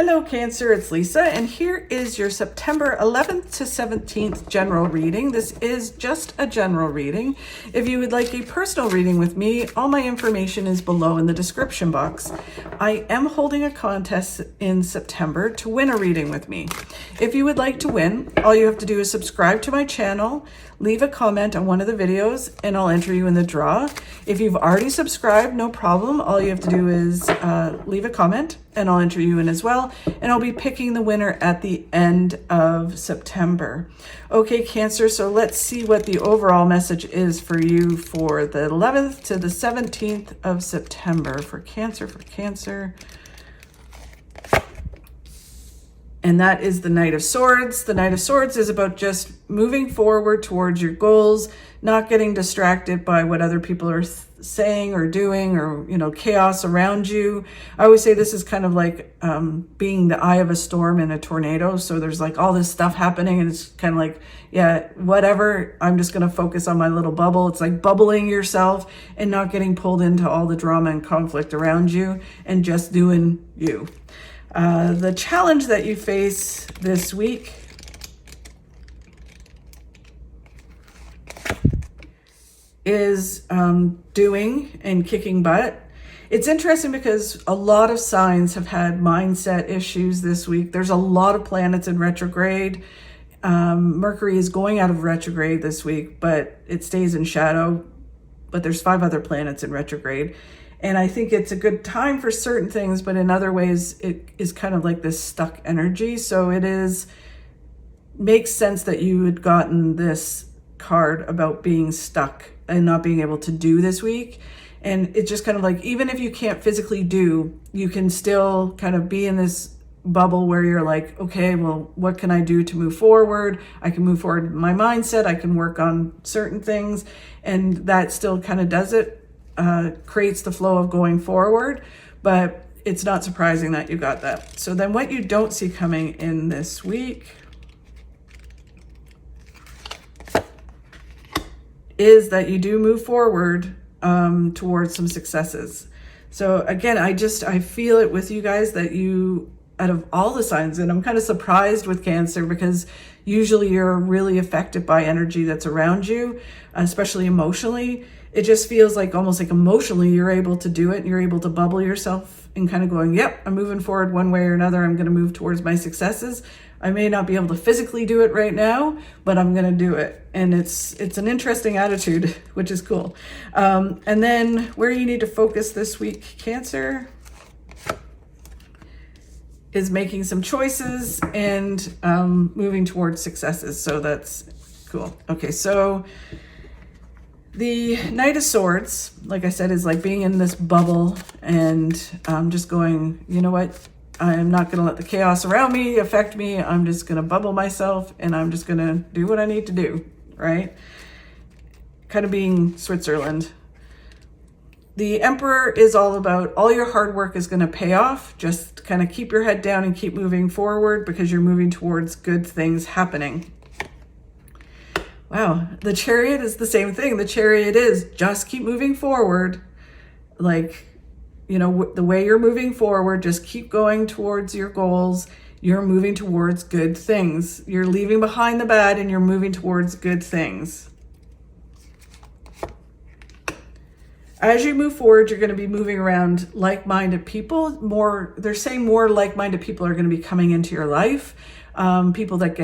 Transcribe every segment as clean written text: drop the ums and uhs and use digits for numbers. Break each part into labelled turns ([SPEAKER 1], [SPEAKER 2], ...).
[SPEAKER 1] Hello Cancer, it's Lisa, and here is your September 11th to 17th general reading. This is just a general reading. If you would like a personal reading with me, all my information is below in the description box. I am holding a contest in September to win a reading with me. If you would like to win, all you have to do is subscribe to my channel, leave a comment on one of the videos, and I'll enter you in the draw. If you've already subscribed, no problem. All you have to do is leave a comment and I'll enter you in as well. And I'll be picking the winner at the end of September. Okay, Cancer, so let's see what the overall message is for you for the 11th to the 17th of September for Cancer. And that is the Knight of Swords. The Knight of Swords is about just moving forward towards your goals, not getting distracted by what other people are saying or doing, or, you know, chaos around you. I always say this is kind of like being the eye of a storm in a tornado. So there's like all this stuff happening and it's kind of like, yeah, whatever, I'm just going to focus on my little bubble. It's like bubbling yourself and not getting pulled into all the drama and conflict around you and just doing you. The challenge that you face this week is doing and kicking butt. It's interesting because a lot of signs have had mindset issues this week. There's a lot of planets in retrograde. Mercury is going out of retrograde this week, but it stays in shadow. But there's 5 other planets in retrograde. And I think it's a good time for certain things, but in other ways, it is kind of like this stuck energy. So makes sense that you had gotten this card about being stuck and not being able to do this week. And it's just kind of like, even if you can't physically do, you can still kind of be in this bubble where you're like, okay, well, what can I do to move forward? I can move forward in my mindset. I can work on certain things. And that still kind of does it. Creates the flow of going forward, but it's not surprising that you got that. So then what you don't see coming in this week is that you do move forward towards some successes. So again, I feel it with you guys that you, out of all the signs, and I'm kind of surprised with Cancer because usually you're really affected by energy that's around you, especially emotionally. It just feels like almost like emotionally you're able to do it and you're able to bubble yourself and kind of going, yep, I'm moving forward one way or another. I'm going to move towards my successes. I may not be able to physically do it right now, but I'm going to do it. And it's an interesting attitude, which is cool. And then where you need to focus this week, Cancer, is making some choices and moving towards successes. So that's cool. Okay, so the Knight of Swords, like I said, is like being in this bubble and just going, you know what? I'm not going to let the chaos around me affect me. I'm just going to bubble myself and I'm just going to do what I need to do, right? Kind of being Switzerland. The Emperor is all about all your hard work is going to pay off. Just kind of keep your head down and keep moving forward because you're moving towards good things happening. Wow, the Chariot is the same thing. The Chariot is just keep moving forward. Like, you know, the way you're moving forward, just keep going towards your goals. You're moving towards good things. You're leaving behind the bad and you're moving towards good things. As you move forward, you're going to be moving around like-minded people. They're saying more like-minded people are going to be coming into your life. People that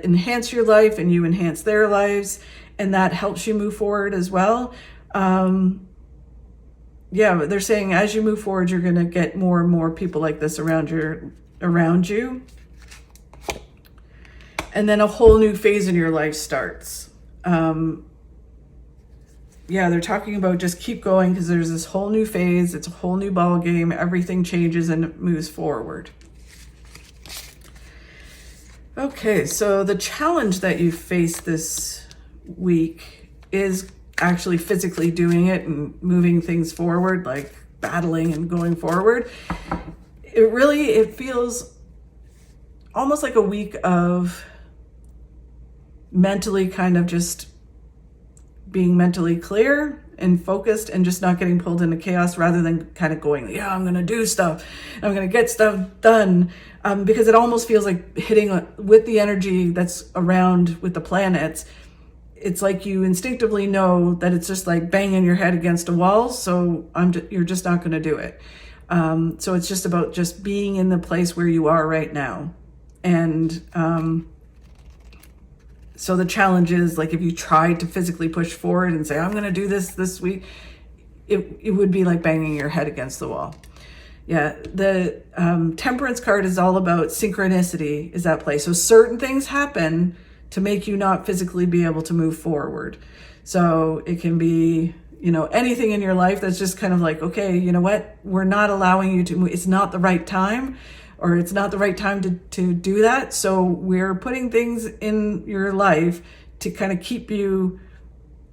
[SPEAKER 1] enhance your life and you enhance their lives, and that helps you move forward as well. Yeah, but they're saying as you move forward, you're going to get more and more people like this around you. And then a whole new phase in your life starts. Yeah, they're talking about just keep going because there's this whole new phase. It's a whole new ball game. Everything changes and it moves forward. Okay, so the challenge that you face this week is actually physically doing it and moving things forward, like battling and going forward. It feels almost like a week of mentally kind of just being mentally clear and focused and just not getting pulled into chaos, rather than kind of going, yeah, I'm going to do stuff. I'm going to get stuff done. Because it almost feels like hitting with the energy that's around with the planets. It's like you instinctively know that it's just like banging your head against a wall. So you're just not going to do it. So it's just about just being in the place where you are right now. And, so the challenge is, like, if you tried to physically push forward and say, I'm going to do this week, it would be like banging your head against the wall. Yeah, the Temperance card is all about synchronicity is at play. So certain things happen to make you not physically be able to move forward. So it can be, anything in your life that's just kind of like, okay, you know what? We're not allowing you to move. It's not the right time. Or it's not the right time to do that. So we're putting things in your life to kind of keep you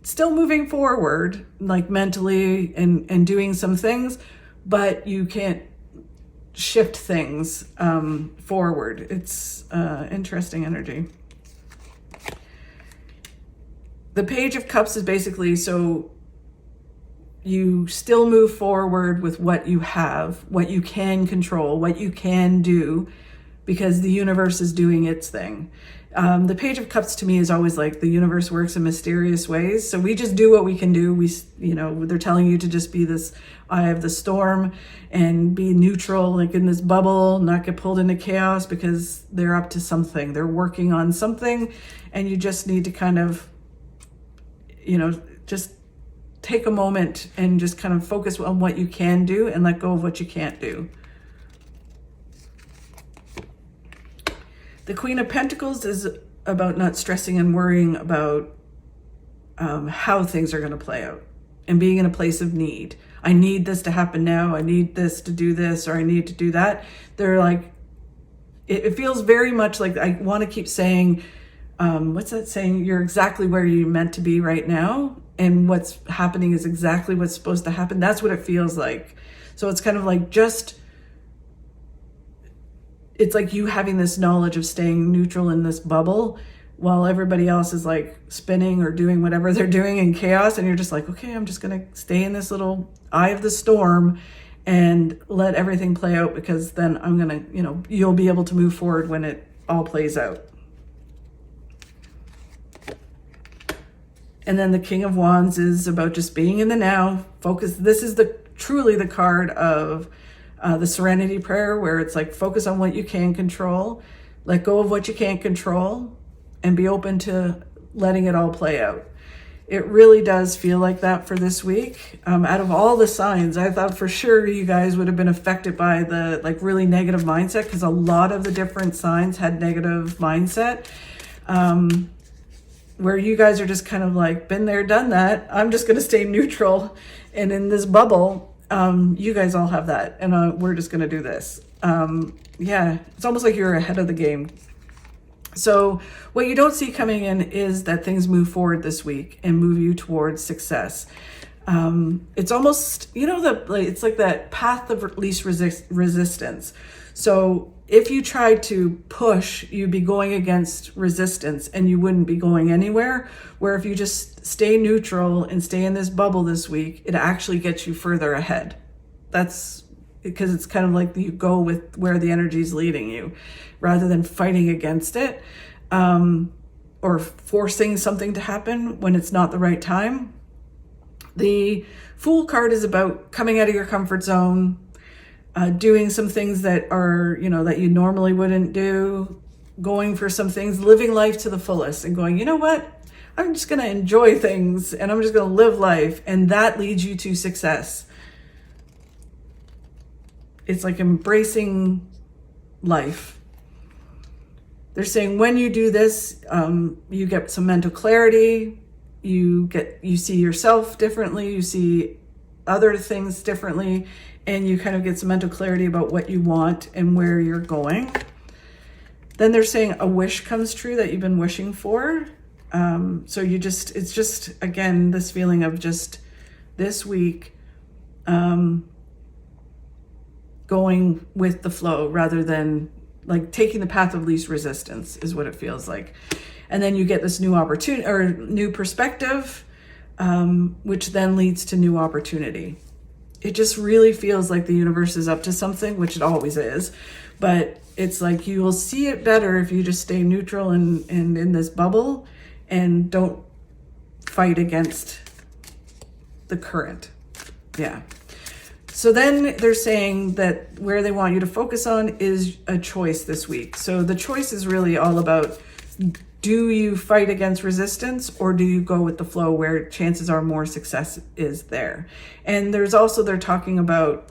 [SPEAKER 1] still moving forward, like mentally and doing some things, but you can't shift things forward. It's interesting energy. The Page of Cups is basically, so you still move forward with what you have, what you can control, what you can do, because the universe is doing its thing. The Page of Cups to me is always like the universe works in mysterious ways. So we just do what we can do. They're telling you to just be this eye of the storm and be neutral, like in this bubble, not get pulled into chaos, because they're up to something. They're working on something, and you just need to kind of, just take a moment and just kind of focus on what you can do and let go of what you can't do. The Queen of Pentacles is about not stressing and worrying about how things are going to play out and being in a place of need. I need this to happen now. I need this to do this, or I need to do that. They're like, it feels very much like, I want to keep saying, what's that saying? You're exactly where you're meant to be right now. And what's happening is exactly what's supposed to happen. That's what it feels like. So it's kind of like it's like you having this knowledge of staying neutral in this bubble while everybody else is like spinning or doing whatever they're doing in chaos. And you're just like, okay, I'm just going to stay in this little eye of the storm and let everything play out, because then I'm going to, you'll be able to move forward when it all plays out. And then the King of Wands is about just being in the now, focus. This is truly the card of the Serenity Prayer, where it's like, focus on what you can control, let go of what you can't control, and be open to letting it all play out. It really does feel like that for this week. Out of all the signs, I thought for sure you guys would have been affected by the really negative mindset, because a lot of the different signs had negative mindset. Where you guys are just kind of like, been there, done that. I'm just going to stay neutral. And in this bubble, you guys all have that. And we're just going to do this. Yeah, it's almost like you're ahead of the game. So what you don't see coming in is that things move forward this week and move you towards success. It's almost, it's like that path of least resistance. So if you tried to push, you'd be going against resistance and you wouldn't be going anywhere. Where if you just stay neutral and stay in this bubble this week, it actually gets you further ahead. That's because it's kind of like you go with where the energy is leading you, rather than fighting against it, or forcing something to happen when it's not the right time. The Fool card is about coming out of your comfort zone, doing some things that are, that you normally wouldn't do, going for some things, living life to the fullest and going, you know what? I'm just going to enjoy things and I'm just going to live life. And that leads you to success. It's like embracing life. They're saying when you do this, you get some mental clarity. You see yourself differently. You see other things differently. And you kind of get some mental clarity about what you want and where you're going. Then they're saying a wish comes true that you've been wishing for. So it's just, again, this feeling of just this week, going with the flow rather than like taking the path of least resistance is what it feels like. And then you get this new opportunity or new perspective. which then leads to new opportunity. It just really feels like the universe is up to something, which it always is. But it's like you will see it better if you just stay neutral and in this bubble and don't fight against the current. Yeah. So then they're saying that where they want you to focus on is a choice this week. So the choice is really all about, do you fight against resistance or do you go with the flow where chances are more success is there? And there's also, they're talking about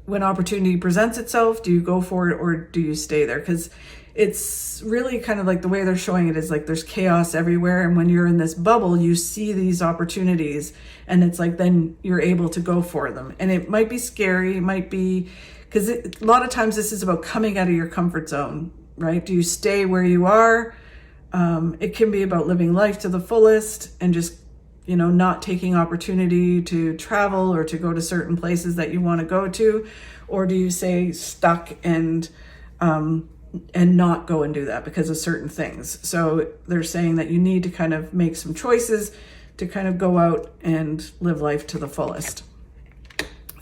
[SPEAKER 1] when opportunity presents itself, do you go for it or do you stay there? Because it's really kind of like the way they're showing it is like there's chaos everywhere. And when you're in this bubble, you see these opportunities and it's like then you're able to go for them. And it might be scary, it might be, because a lot of times this is about coming out of your comfort zone, right? Do you stay where you are? It can be about living life to the fullest and just, you know, not taking opportunity to travel or to go to certain places that you want to go to. Or do you say stuck and not go and do that because of certain things? So they're saying that you need to kind of make some choices to kind of go out and live life to the fullest.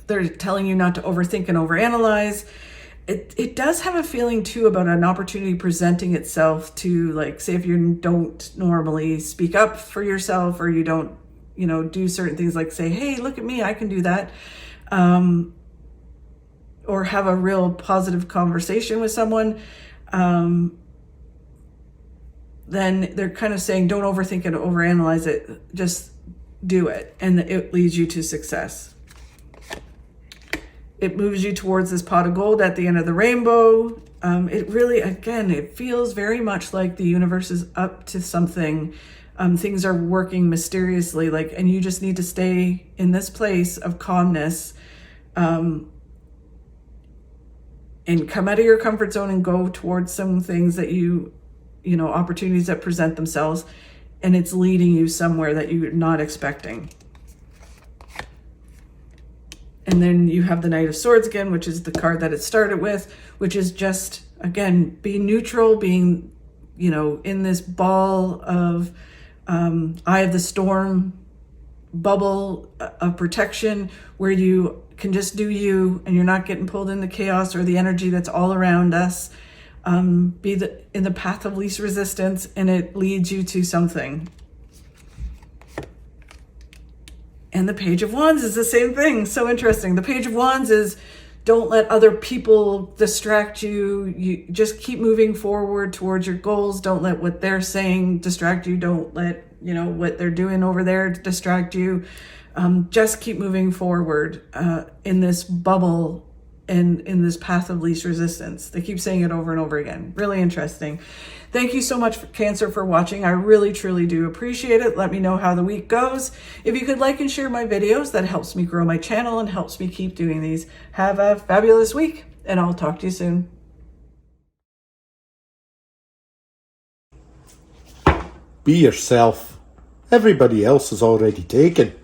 [SPEAKER 1] They're telling you not to overthink and overanalyze. It does have a feeling too about an opportunity presenting itself to, like, say if you don't normally speak up for yourself or you don't, you know, do certain things, like say, hey, look at me, I can do that. Or have a real positive conversation with someone, then they're kind of saying, don't overthink it, overanalyze it, just do it. And it leads you to success. It moves you towards this pot of gold at the end of the rainbow. It really, again, it feels very much like the universe is up to something. Things are working mysteriously, like, and you just need to stay in this place of calmness, and come out of your comfort zone and go towards some things that you know, opportunities that present themselves, and it's leading you somewhere that you're not expecting. And then you have the Knight of Swords again, which is the card that it started with, which is just, again, be neutral, being, you know, in this ball of eye of the storm, bubble of protection, where you can just do you and you're not getting pulled into chaos or the energy that's all around us. Be in the path of least resistance, and it leads you to something. And the Page of Wands is the same thing. So interesting. The Page of Wands is, don't let other people distract you. You just keep moving forward towards your goals. Don't let what they're saying distract you. Don't let, you know, what they're doing over there distract you. Just keep moving forward in this bubble and in this path of least resistance. They keep saying it over and over again. Really interesting. Thank you so much, Cancer, for watching. I really, truly do appreciate it. Let me know how the week goes. If you could like and share my videos, that helps me grow my channel and helps me keep doing these. Have a fabulous week, and I'll talk to you soon.
[SPEAKER 2] Be yourself. Everybody else is already taken.